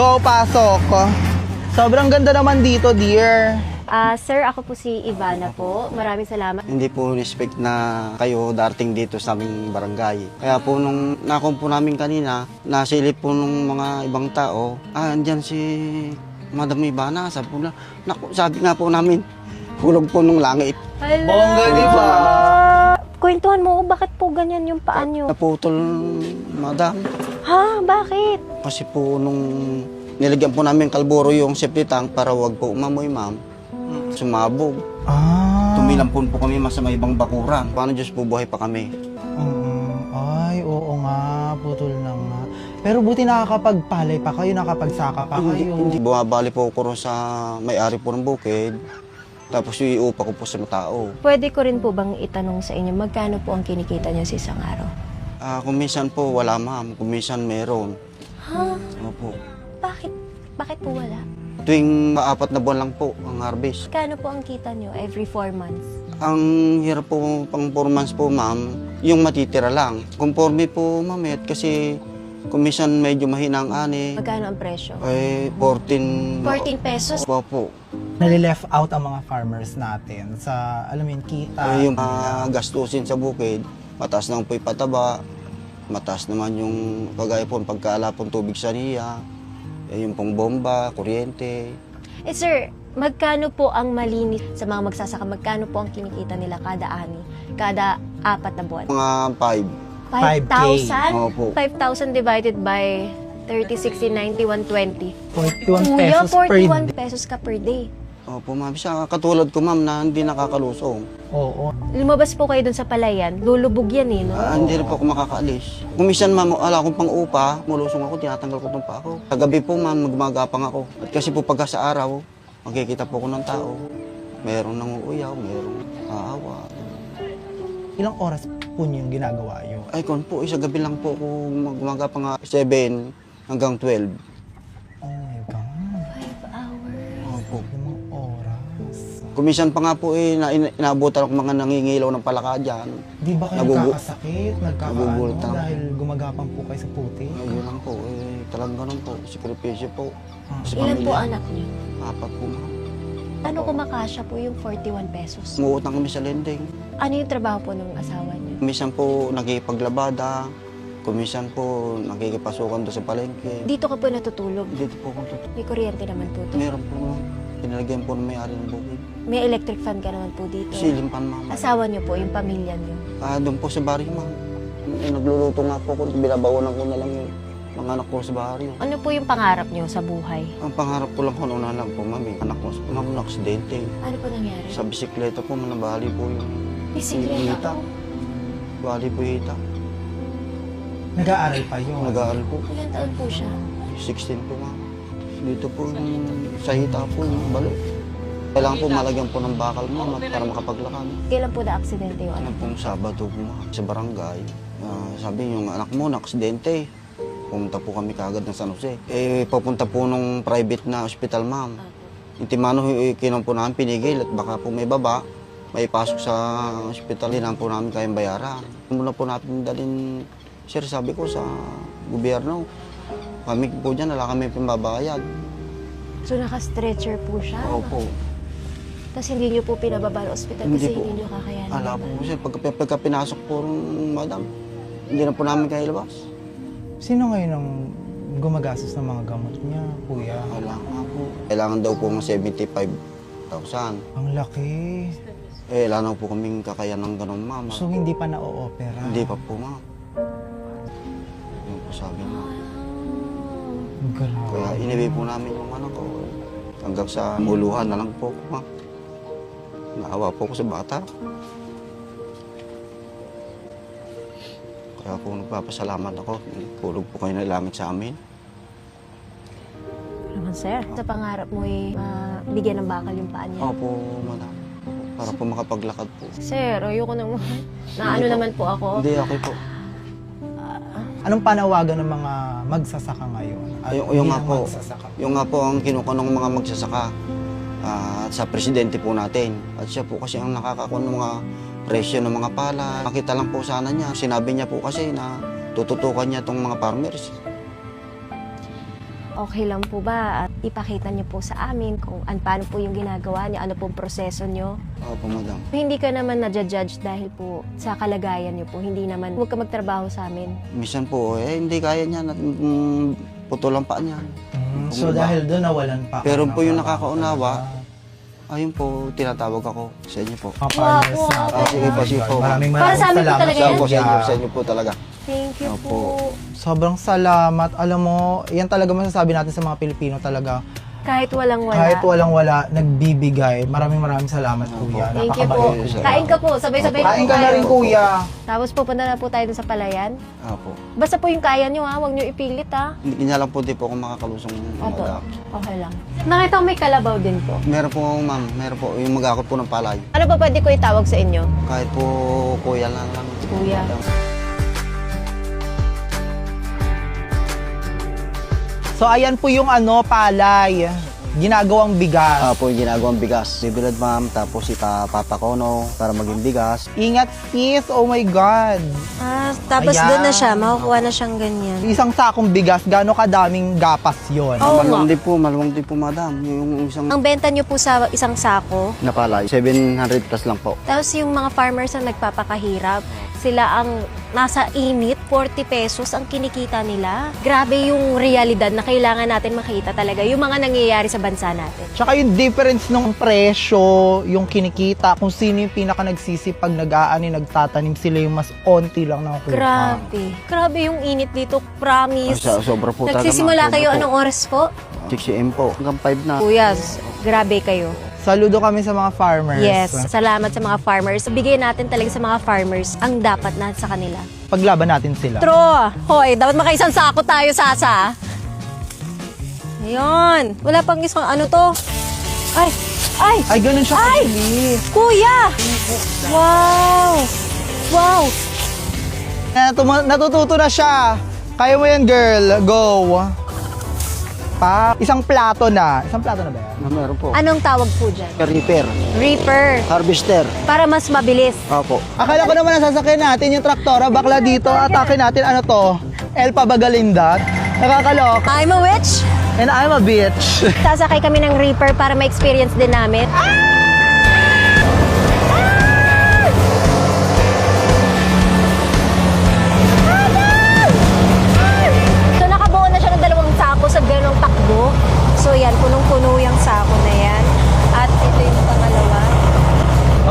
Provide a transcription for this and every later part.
Go, pasok. Sobrang ganda naman dito, dear. Sir, ako po si Ivana po. Maraming salamat. Hindi po respect na kayo darating dito sa aming barangay. Kaya po nung nakumpo namin kanina, nasilip po nung mga ibang tao, andyan si Madam Ivana. Sabi, po na, naku, sabi nga po namin, hulog po nung langit. Hello! Bongga, di ba? Kwentuhan mo, bakit po ganyan yung paa nyo? Naputol, Madam. Ha? Bakit? Kasi po nung nilagyan po namin kalburo yung safety tank para wag po umamoy, ma'am, sumabog. Tumilampon po kami sa may ibang bakuran. Paano Diyos po buhay pa kami? Ay, oo nga. Putol na nga. Pero buti nakakapagpalay pa kayo, nakapagsaka pa kayo. Hindi. Bumabali po ako ron sa may-ari po ng bukid. Tapos iuupa ko po sa tao. Pwede ko rin po bang itanong sa inyo, magkano po ang kinikita niyo sa isang araw? Kung minsan po wala, ma'am. Kung minsan meron. Ha? Opo. Bakit? Bakit po wala? Tuwing 4 na buwan lang po ang harvest. Kano po ang kita nyo every 4 months? Ang hirap po pang 4 months po, ma'am, yung matitira lang. Conforme po, ma'am, kasi kung minsan medyo mahina ang ani, Magkano ang presyo? 14... 14 pesos? Opo. Nalileft out ang mga farmers natin sa, alam mo yun, kita. Yung gastusin sa bukid, mataas naman po yung pataba, mataas naman yung kagaya po, pagkaala pong tubig sa niya, yung pong bomba, kuryente. Sir, magkano po ang malinis sa mga magsasaka? Magkano po ang kinikita nila kada ani? Kada 4 na buwan? Mga 5. 5,000? Opo. 5,000 divided by 30, 60, 90, 120. 41 Kuya, pesos per 41 day. pesos ka per day. Opo, ma'am. Siya, katulad ko, ma'am, na hindi nakakalusong. Oo. Lumabas po kayo dun sa palayan, lulubog yan eh, no? Hindi rin po ako makakaalis. Kung minsan, ma'am, wala akong pang-upa, mulusong ako, tinatanggal ko itong pa ako. Sa gabi po, ma'am, magmagapang ako. At kasi po pagka sa araw, makikita po ko ng tao. Merong nanguuyaw, merong aawa. Ilang oras po niyo yung ginagawa yun? Ay, kon po, isa gabi lang po ako magmagapang 7 hanggang 12. Oh my God. 5 hours. Opo. Ilang oras. Kumisan pa nga po inaabutan ako mga nangingilaw ng palaka dyan. Di ba kayo nagkakasakit? Nagkakaano? Nagugultang. Dahil gumagapang po kayo sa puti? Ayun lang po, talagang ganun po. Sikripisyo po. Sa Ilan po pamilya. anak niyo? 4 po, ma'am. Ano kumakasya po yung 41 pesos? Umuutang kami sa lending. Ano yung trabaho po ng asawa niyo? Kumisan po nakikipaglabada. Kumisan po nakikipasukan doon sa palengke. Dito ka po natutulog? Dito po kung totoo. May kuryente naman po to. Meron po, ma'am. Pinalagyan po ng may-ari ng bukid. May electric fan ka naman po dito. Silimpan, ma'am. Asawa niyo po, yung pamilya niyo. Doon po sa baryo, ma'am. Nagluluto nga po ko. Binabawalan ko na lang yung mga anak ko sa baryo. Ano po yung pangarap niyo sa buhay? Ang pangarap ko lang ko noon na lang po, ma'am. Anak ko, ma'am, na-aksidente. Ano po nangyari? Sa bisikleta po, nabali po yung Bisikleta hita. po. Bali po yung hita. Nag-aaral pa yun? Nag-aaral po. Ilan taon po siya? 16 po, ma'am. Dito po yung sa hita po yung balo. Kailangan po malagyan po ng bakal, ma'am, para makapaglakad. Kailan po na-aksidente yung Ano anak? pong Sabado po, ma'am, sa barangay. Sabi yung anak mo na-aksidente. Pumunta po kami kagad ng San Jose. Papunta po nung private na ospital, ma'am. Intimano, kinuha po namin pinigil at baka po may baba. May pasok sa ospital, hindi po namin kayang bayaran. Muna po natin dalhin, sir, sabi ko sa gobyerno, kami po dyan, wala kami pambabayad. So naka-stretcher po siya? Opo. Tapos hindi niyo po pinababa ng ospital kasi po. hindi niyo kakayanin. Ala po, sir, pagka pinasok po ng madam, hindi na po namin kaya ilabas. Sino ngayon ang gumagastos ng mga gamot niya, kuya? Wala nga po. Kailangan daw po ng 75,000. Ang laki. Wala po kaming kakayan ng ganun, ma'am. So hindi pa na-o-opera? Hindi pa po, ma'am. Yun po sabi niya. Grabe. Kaya iniwi po namin yung anak ko. Hanggang sa muluhan na lang po, ma'am. Naawa po ko sa bata. Kaya po nagpapasalamat ako. Tulog po kayo na langit sa amin. Naman, sir. Sa pangarap mo ay bigyan ng bakal yung paa niya. Opo, madam. Para po makapaglakad po. Sir, ayoko naman. Na ano Hindi po. naman po ako. Hindi, okay po. Anong panawagan ng mga magsasaka ngayon? At Yung nga bilang po, magsasaka? yung nga po ang kinuha ng mga magsasaka sa presidente po natin. At siya po kasi ang nakakakuha ng mga presyo ng mga pala. Makita lang po sana niya. Sinabi niya po kasi na tututukan niya itong mga farmers. Okay lang po ba at ipakita niyo po sa amin kung paano po yung ginagawa niyo, ano pong proseso niyo? Opo, madam. Hindi ka naman na-judge dahil po sa kalagayan niyo po. Hindi naman, huwag ka magtrabaho sa amin. Minsan po, hindi kaya niya. Putulang pa niya. So dahil doon nawalan pa. Pero ako po yung ng nakakaunawa, pagkakataon. ayun po, tinatawag ako sa inyo po. Mga partners Wow, natin. wow. Sige po, sige po. Maraming Para sa amin po salamat talaga Sa yan? po, Kuya. sa inyo po talaga. Thank you Opo. po. Sobrang salamat. Alam mo, yan talaga masasabi natin sa mga Pilipino talaga. Kahit walang-wala. Kahit walang-wala, nagbibigay. Maraming salamat, Kuya. Thank you po. Napakabait ko. Kain ka po. Sabay-sabay Kain po ka na tayo. rin, Kuya. Tapos pupunta na po tayo dun sa palayan. Opo. Basta po yung kaya nyo ha. Huwag nyo ipilit ha. Hindi niya lang po, di po ako makakalusong Opo. madam. Okay lang. Nakita ko may kalabaw din po. Meron po, ma'am. Meron po. Yung mag-akot po ng palay. Ano pa pwede ko itawag sa inyo? Kahit po kuya lang. Kuya. Madam. So ayan po yung palay. Ginagawang bigas. Po yung ginagawang bigas. Bibilad, ma'am. Tapos ipapakono para maging bigas. Ingat sis, oh my God. Tapos Ayan. doon na siya. Makukuha na siyang ganyan. Isang sakong bigas, gaano kadaming gapas yon? Oo Maluwang nga. din po, madam. Yung isang Ang benta nyo po sa isang sako. napalay, 700 plus lang po. Tapos yung mga farmers na nagpapakahirap, sila ang nasa init, 40 pesos ang kinikita nila. Grabe yung realidad na kailangan natin makita talaga. Yung mga nangyayari sa bansa natin. Tsaka yung difference ng presyo, yung kinikita, kung sino yung pinaka nagsisipag, nag-aani, nagtatanim, sila yung mas onti lang nakukuha. Grabe. Grabe yung init dito. Promise. Sobra po talaga. Nagsisimula ma'am. kayo Sobra po. anong oras po? 6 AM po. Hanggang 5 na. Kuya, grabe kayo. Saludo kami sa mga farmers. Yes, salamat sa mga farmers. Bigyan natin talaga sa mga farmers ang dapat na sa kanila. Paglaban natin sila. Tro! Hoy, dapat makaisang sako tayo, Sasa. Ayun. Wala pang isang ano to. Ay! Ay! Ay, ganun siya Ay! kabilis. Kuya! Wow! Wow! Natututo na siya. Kaya mo yan, girl. Go. Isang plato na. Isang plato na ba yan? Meron po. Anong tawag po dyan? Reaper. Reaper. Harvester. Para mas mabilis. Opo. Akala ko naman nasasakyan natin yung traktora. Bakla dito, atake natin. Ano to? El Pabagalindat. Nakakalok. I'm a witch. And I'm a bitch. Sasakay kami ng Reaper para ma-experience din namin. So nakabuo na siya ng 2 sako sa ganong takbo. So yan, punong-puno yung sako na yan. At ito yung pangalawa.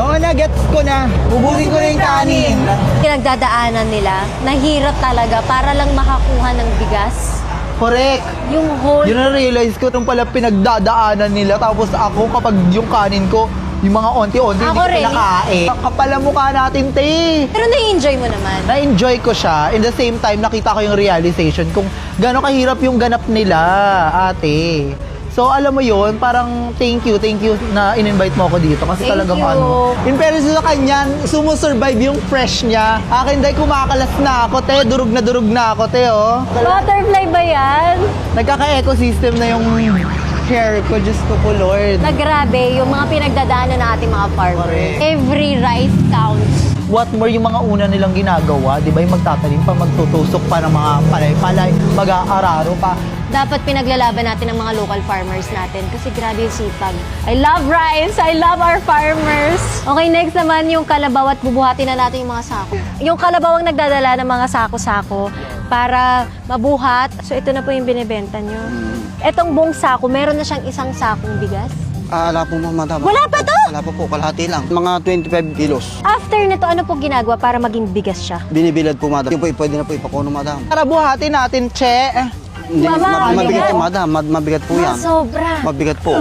Oo na, gets ko na. Bubusin ko na yung kanin. Pinagdadaanan nila, nahirap talaga para lang makakuha ng bigas. Correct. Yung whole Yun na-realize ko nung pala pinagdadaanan nila. Tapos ako, kapag yung kanin ko, yung mga onti-onti, hindi Ako ko rin. pinakain. Kapal ang mukha natin, te. Pero na-enjoy mo naman. Na-enjoy ko siya. In the same time, nakita ko yung realization kung gano'ng kahirap yung ganap nila, ate. So, alam mo yun, parang thank you na in-invite mo ako dito. Kasi Thank talagang you. in fairness sa kanya, sumusurvive yung fresh niya. Akin dahil kumakalas na ako, te. Durug na ako, te, oh. Butterfly ba yan? Nagkaka-ecosystem na yung hair ko, Diyos ko po, Lord. Na grabe, yung mga pinagdadaanan ng ating mga farmers. Correct. Every rice counts. What more yung mga una nilang ginagawa, di ba? Yung magtatanim pa, magtutusok pa ng mga palay-palay, mag-aararo pa. Dapat pinaglalaban natin ang mga local farmers natin kasi grabe yung sipag. I love rice! I love our farmers! Okay, next naman yung kalabaw at bubuhatin na natin yung mga sako. Yung kalabaw ang nagdadala ng mga sako-sako para mabuhat. So ito na po yung binibenta nyo. Etong buong sako, meron na siyang isang sakong bigas. Wala po, ma'am, madam. Wala pa to? Wala pa po, kalahati lang. Mga 25 kilos. After nito, ano po ginagawa para maging bigas siya? Binibilad po, madam. Yung po, pwede na po ipakono, madam. Tara, buhatin natin, che. Hindi, Mama, mabigat mabigat. po, madam. Mabigat po yan. Sobra. Mabigat po.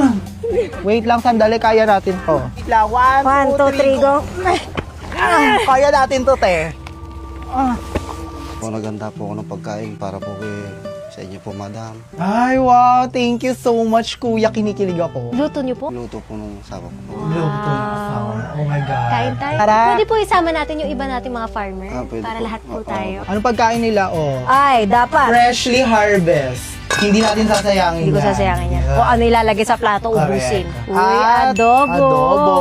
Wait lang, sandali, kaya natin to. Wait lang, 1, 2, 3, go. Kaya natin to, te. Naganda po ako ng pagkain para po sa inyo po, madam. Ay, wow. Thank you so much, kuya. Kinikilig ako. Luto nyo po? Luto po nung sawa ko po. Love to ng asawa. Oh my God. Kain tayo. Tara. Pwede po isama natin yung iba nating mga farmer Pwede para po. lahat po Oo. tayo. Anong pagkain nila, oh? Ay, dapat. Freshly harvest. Hindi natin sasayangin Hindi ko yan. sasayangin yan. Yeah. Kung ano ilalagay sa plato, ubusin. Correct. Uy, At adobo. Adobo.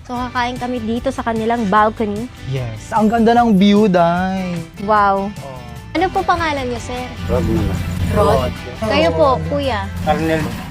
So, kakain kami dito sa kanilang balcony. Yes. Ang ganda ng view, Day. Wow. Oh. Ano po pangalan niyo, sir? Rob naman. Rod. Kayo po, kuya. Arnel